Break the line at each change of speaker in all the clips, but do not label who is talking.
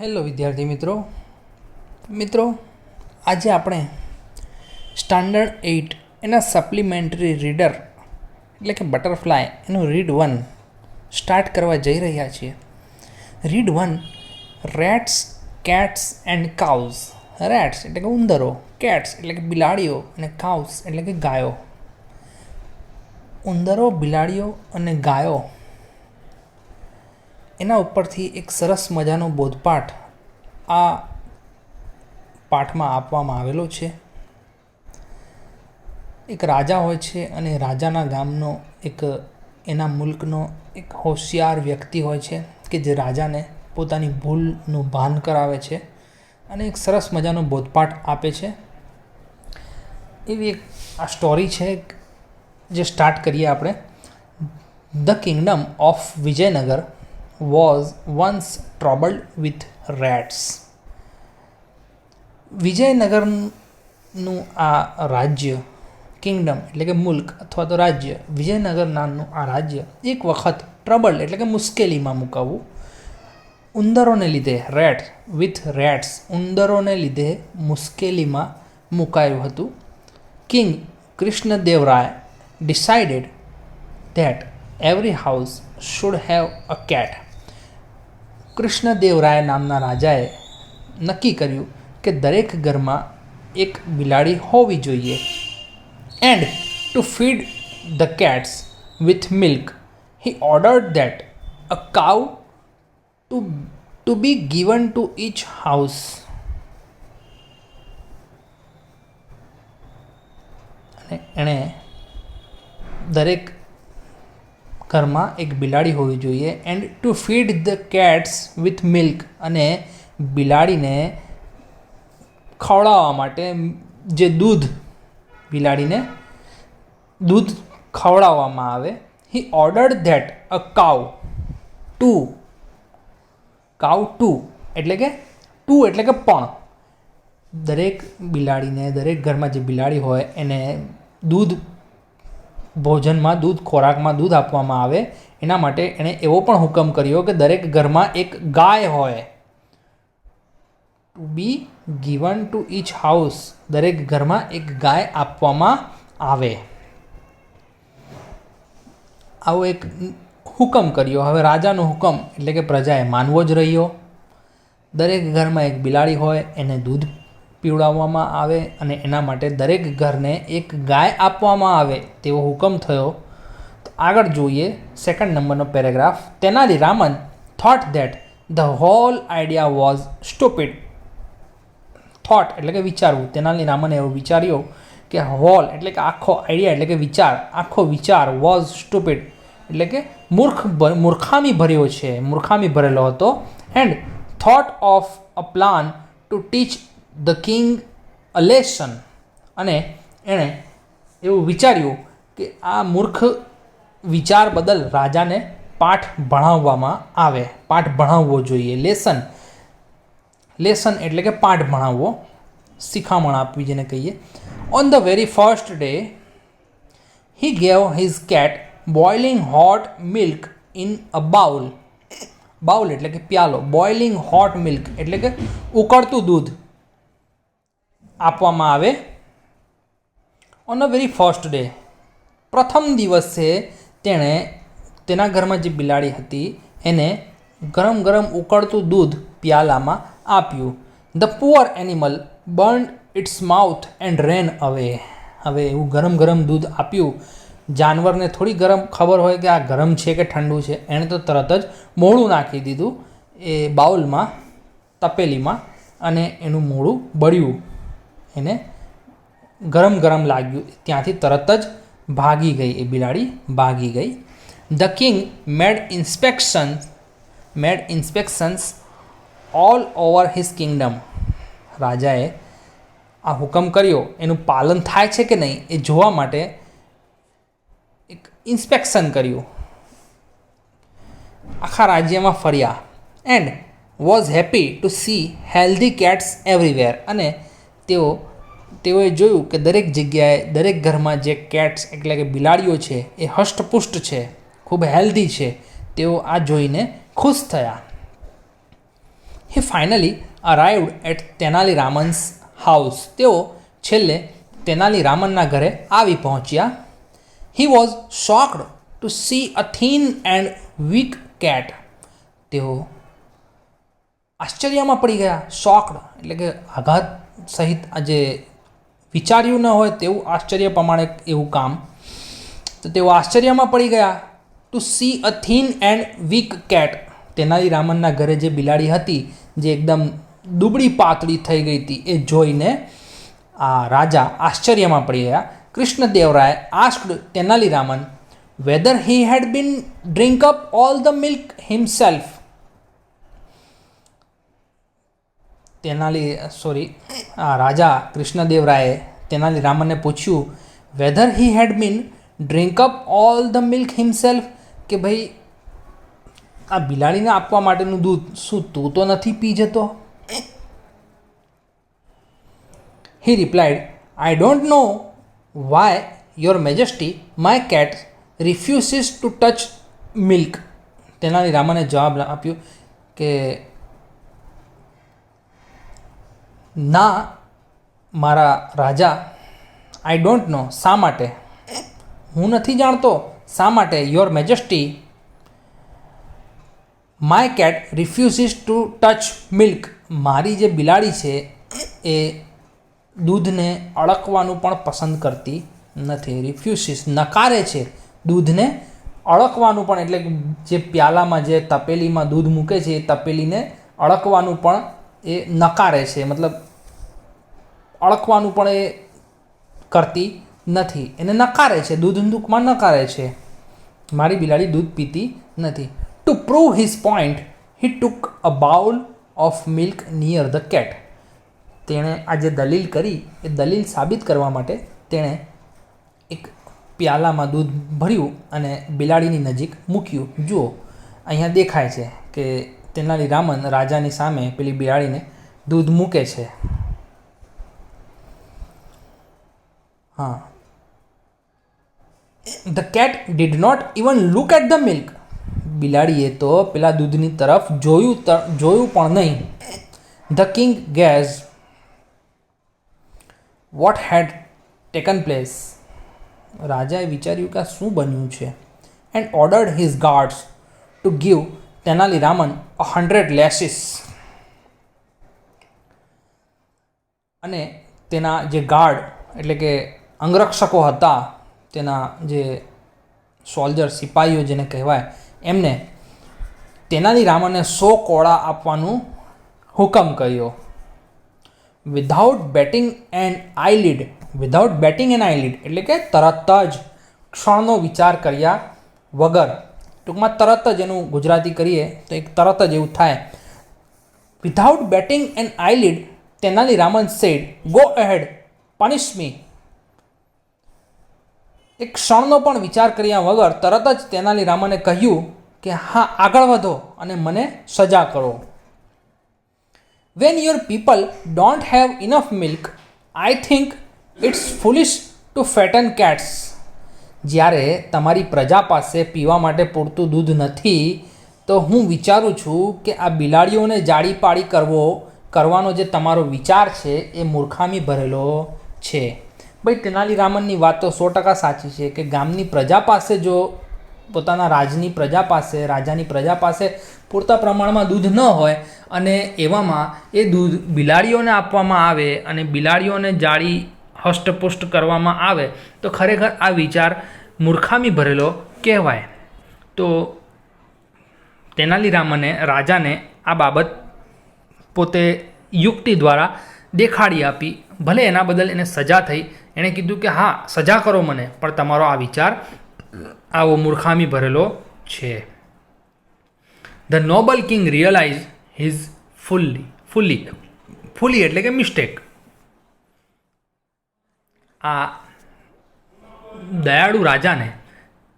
Hello વિદ્યાર્થી મિત્રો આજે આપણે સ્ટાન્ડર્ડ 8 એના સપ્લિમેન્ટરી રીડર એટલે કે બટરફ્લાય એનું રીડ 1 સ્ટાર્ટ કરવા જઈ રહ્યા છીએ. Read 1 rates, cats and cows. Rates એટલે કે ઉંદરો, કેટ્સ એટલે કે બિલાડીઓ અને કાઉઝ એટલે કે ગાયો. ઉંદરો, બિલાડીઓ અને ગાયો એના ઉપરથી એક સરસ મજાનો બોધપાઠ આ પાઠમાં આપવામાં આવેલો છે. એક રાજા હોય છે અને રાજાના ગામનો એના મુલ્કનો એક હોશિયાર વ્યક્તિ હોય છે કે જે રાજાને પોતાની ભૂલનું ભાન કરાવે છે અને એક સરસ મજાનો બોધપાઠ આપે છે. એવી એક આ સ્ટોરી છે જે સ્ટાર્ટ કરીએ આપણે. The kingdom of Vijayanagar was once troubled with rats. વિજયનગરનું આ રાજ્ય, કિંગડમ એટલે કે મુલ્ક અથવા તો રાજ્ય, વિજયનગર નામનું આ રાજ્ય એક વખત ટ્રબલ્ડ એટલે કે મુશ્કેલીમાં મુકાવું, ઉંદરોને લીધે, રેટ્સ ઉંદરોને લીધે મુશ્કેલીમાં મુકાયું હતું. King Krishnadevaraya decided that every house should have a cat. Krishnadevaraya નામના રાજાએ નક્કી કર્યું કે દરેક ઘરમાં એક બિલાડી હોવી જોઈએ. And to feed the cats with milk he ordered that a cow to be given to each house. અને એણે દરેક ઘરમાં એક બિલાડી હોવી જોઈએ. And to feed the cats with milk, અને બિલાડીને ખવડાવવા માટે જે બિલાડીને દૂધ ખવડાવવામાં આવે. હી ઓર્ડર્ડ ધેટ અ કાઉ એટલે કે પણ દરેક બિલાડીને, દરેક ઘરમાં જે બિલાડી હોય એને ખોરાકમાં દૂધ આપવામાં આવે. એના માટે એણે એવો પણ હુકમ કર્યો કે દરેક ઘરમાં એક ગાય હોય. To be given to each house, દરેક ઘરમાં એક ગાય આપવામાં આવે. આવો એક હુકમ કર્યો. હવે રાજાનો હુકમ એટલે કે પ્રજાએ માનવો જ રહ્યો. દરેક ઘરમાં એક બિલાડી હોય, એને દૂધ પીવડાવવામાં આવે અને એના માટે દરેક ઘરને એક ગાય આપવામાં આવે તેવો હુકમ થયો. તો આગળ જોઈએ સેકન્ડ નંબરનો paragraph. Tenali Raman thought that the whole idea was stupid. Thought એટલે કે વિચારવું. તેનાલી રામને એવું વિચાર્યો કે હોલ એટલે કે આખો, આઈડિયા એટલે કે વિચાર, આખો વિચાર, વોઝ સ્ટુપિડ એટલે કે મૂર્ખામી ભરેલો હતો. And thought of a plan to teach the king a lesson, અને એણે એવું વિચાર્યું કે આ મૂર્ખ વિચાર બદલ રાજાને પાઠ ભણાવવો જોઈએ. લેસન એટલે કે પાઠ ભણાવવો, શિખામણ આપવી જેને કહીએ. On the very first day he gave his cat boiling hot milk in a bowl એટલે કે પ્યાલો. બોઇલિંગ હોટ મિલ્ક એટલે કે ઉકળતું દૂધ આપવામાં આવે. On a very first day, પ્રથમ દિવસે તેણે તેના ઘરમાં જે બિલાડી હતી એને ગરમ ઉકળતું દૂધ પ્યાલામાં આપ્યું. The poor animal burned its mouth and ran away. હવે એવું ગરમ દૂધ આપ્યું. જાનવરને થોડી ખબર હોય કે આ ગરમ છે કે ઠંડુ છે. એણે તો તરત જ મોઢું નાખી દીધું એ બાઉલમાં, તપેલીમાં, અને એનું મોઢું બળ્યું. એને ગરમ લાગ્યું. ત્યાંથી તરત જ એ બિલાડી ભાગી ગઈ. The king made ઇન્સ્પેક્શન્સ all over his Kingdom. રાજાએ આ હુકમ કર્યો, એનું પાલન થાય છે કે નહીં એ જોવા માટે એક ઇન્સ્પેક્શન કર્યું. આખા રાજ્યમાં ફર્યા. And was happy to C healthy cats everywhere. અને તેઓએ જોયું કે દરેક જગ્યાએ, દરેક ઘરમાં જે કેટ્સ એટલે કે બિલાડીઓ છે એ હષ્ટપુષ્ટ છે, ખૂબ હેલ્ધી છે. તેઓ આ જોઈને ખુશ થયા. He finally arrived at Tenali Raman's house. તેઓ છેલ્લે તેનાલી રામનના ઘરે આવી પહોંચ્યા. He was shocked to see a thin and weak cat. તેઓ આશ્ચર્યમાં પડી ગયા. શોક્ડ એટલે કે આઘાત સહિત આજે વિચાર્યું ન હોય તેવું આશ્ચર્ય પ્રમાણે એવું કામ. તો તેઓ આશ્ચર્યમાં પડી ગયા. To see a thin and weak cat. Tenali રામનના ઘરે જે બિલાડી હતી જે એકદમ દુબળી પાતળી થઈ ગઈ હતી એ જોઈને આ રાજા આશ્ચર્યમાં પડી ગયા. Krishnadevaraya asked Tenali Raman whether he had been drink up all the milk himself. રાજા કૃષ્ણદેવરાયે તેનાલી રામનને પૂછ્યું whether he had been drink up all the milk himself, કે ભાઈ આ બિલાડીને આપવા માટેનું દૂધ શું તું તો નથી પી જતો? He replied I don't know why your majesty my cat refuses to touch milk. Tenali રામને જવાબ આપ્યો કે ના મારા રાજા, આઈ ડોન્ટ નો શા માટે, હું નથી જાણતો શા માટે your majesty my cat refuses to touch milk, મારી જે બિલાડી છે એ દૂધને અળકવાનું પણ પસંદ કરતી નથી. રિફ્યુઝિસ નકારે છે દૂધને અળકવાનું પણ, એટલે જે પ્યાલામાં જે તપેલીમાં દૂધ મૂકે છે એ તપેલીને અળકવાનું પણ એ નકારે છે, મતલબ અળકવાનું પણ એ કરતી નથી, એને નકારે છે, દૂધમાં નકારે છે. મારી બિલાડી દૂધ પીતી નથી. Two prove his point he took a bowl of milk near the cat. તેણે આ જે દલીલ કરી એ દલીલ સાબિત કરવા માટે તેણે એક પ્યાલામાં દૂધ ભર્યું અને બિલાડીની નજીક મૂક્યું. જુઓ અહીંયા દેખાય છે કે તેનાલી રામન રાજાની સામે પેલી બિલાડીને દૂધ મૂકે છે. હા, the cat did not even look at the milk. બિલાડીએ તો પેલા દૂધની તરફ જોયું પણ નહીં. The king guess what had taken place. રાજાએ વિચાર્યું કે આ શું બન્યું છે. And ordered his guards to give Tenali Raman 100 lashes. અને તેના જે ગાર્ડ એટલે કે અંગરક્ષકો હતા, તેના જે સોલ્જર સિપાહીઓ જેને કહેવાય, એમને તેનાલી રામને 100 કોળા આપવાનું હુકમ કર્યો. Without batting and eyelid. Without batting and eyelid એટલે કે તરત જ ક્ષણનો વિચાર કર્યા વગર, ટૂંકમાં તરત જ એનું ગુજરાતી કરીએ તો એક તરત જ એવું થાય. Without batting and eyelid Tenali Raman said go ahead punish me. એક ક્ષણનો પણ વિચાર કર્યા વગર તરત જ તેનાલી રામને કહ્યું કે હા, આગળ વધો અને મને સજા કરો. When your people don't have enough milk I think it's foolish to fatten cats. જ્યારે તમારી પ્રજા પાસે પીવા માટે પૂરતું દૂધ નથી તો હું વિચારું છું કે આ બિલાડીઓને જાડી પાડી કરવાનો જે તમારો વિચાર છે એ મૂર્ખામી ભરેલો છે. ભાઈ તેનાલી રામનની વાત તો 100% સાચી છે કે ગામની પ્રજા પાસે જો પોતાના રાજાની પ્રજા પાસે પૂરતા પ્રમાણમાં દૂધ ન હોય અને એવામાં એ દૂધ બિલાડીઓને આપવામાં આવે અને બિલાડીઓને જાળી હષ્ટપુષ્ટ કરવામાં આવે તો ખરેખર આ વિચાર મૂર્ખામી ભરેલો કહેવાય. તો તેનાલી રામને રાજાને આ બાબત પોતે યુક્તિ દ્વારા દેખાડી આપી. ભલે એના બદલ એને સજા થઈ, એણે કીધું કે હા સજા કરો મને, પણ તમારો આ વિચાર આવો મૂર્ખામી ભરેલો છે. The noble king realise his folly એટલે કે મિસ્ટેક. આ દયાળુ રાજાને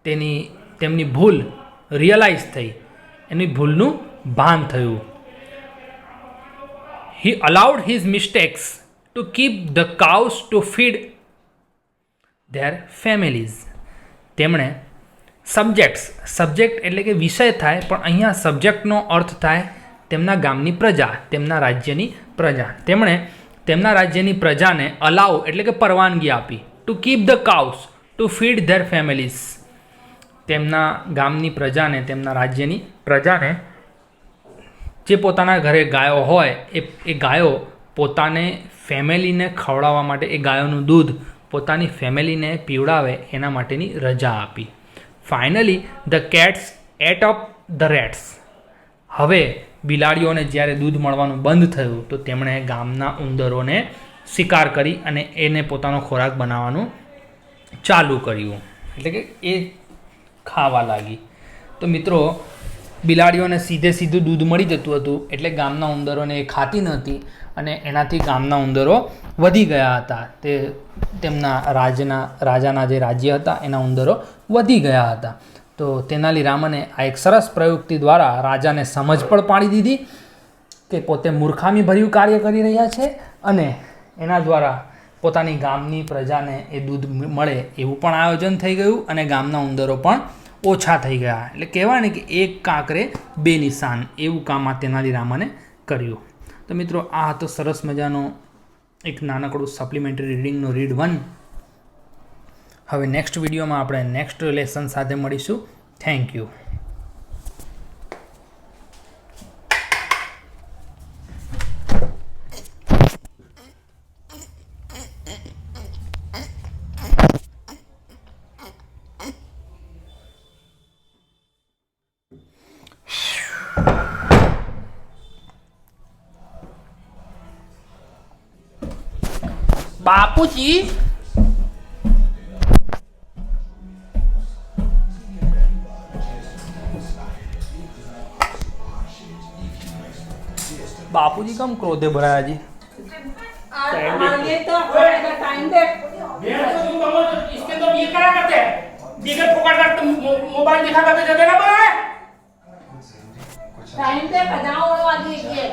તેમની ભૂલ રિયલાઇઝ થઈ, એની ભૂલનું ભાન થયું. He allowed his mistakes to keep the cows to feed their families. તેમણે સબ્જેક્ટ એટલે કે વિષય થાય, પણ અહીંયા સબ્જેક્ટનો અર્થ થાય તેમના ગામની પ્રજા, તેમના રાજ્યની પ્રજા. તેમણે તેમના રાજ્યની પ્રજાને અલાઉ એટલે કે પરવાનગી આપી two keep the cows to feed their families. તેમના ગામની પ્રજાને, તેમના રાજ્યની પ્રજાને જે પોતાના ઘરે ગાયો હોય એ ગાયો પોતાને ફેમિલીને ખવડાવવા માટે, એ ગાયોનું દૂધ પોતાની ફેમિલીને પીવડાવે એના માટેની રજા આપી. Finally the cats ate up the rats. હવે બિલાડીઓને જ્યારે દૂધ મળવાનું બંધ થયું તો તેમણે ગામના ઉંદરોને શિકાર કરી અને એને પોતાનો ખોરાક બનાવવાનું ચાલુ કર્યું, એટલે કે એ ખાવા લાગી. તો મિત્રો, બિલાડીઓને સીધું દૂધ મળી જતું હતું એટલે ગામના ઉંદરોને એ ખાતી નહોતી અને એનાથી ગામના ઉંદરો વધી ગયા હતા. તે તેમના રાજાના જે રાજ્ય હતા એના ઉંદરો વધી ગયા હતા. તો તેનાલી રામને આ એક સરસ પ્રયુક્તિ દ્વારા રાજાને સમજ પણ પાડી દીધી કે પોતે મૂર્ખામી ભર્યું કાર્ય કરી રહ્યા છે અને એના દ્વારા પોતાની ગામની પ્રજાને એ દૂધ મળે એવું પણ આયોજન થઈ ગયું અને ગામના ઉંદરો પણ ઓછા થઈ ગયા. એટલે કહેવાય ને કે એક કાંકરે બે નિશાન, એવું કામ આ તેનાલી રામને કર્યું. તો મિત્રો, આ હતો સરસ મજાનો એક નાનકડું સપ્લિમેન્ટરી રીડિંગનો રીડ 1. હવે નેક્સ્ટ વિડીયોમાં આપણે નેક્સ્ટ લેસન સાથે મળીશું. Thank you. બાપુજી, बापूजी कम क्रोधे भराया जी?
इसके तो ये करा करते हैं, मोबाइल दिखा करते जाते ना।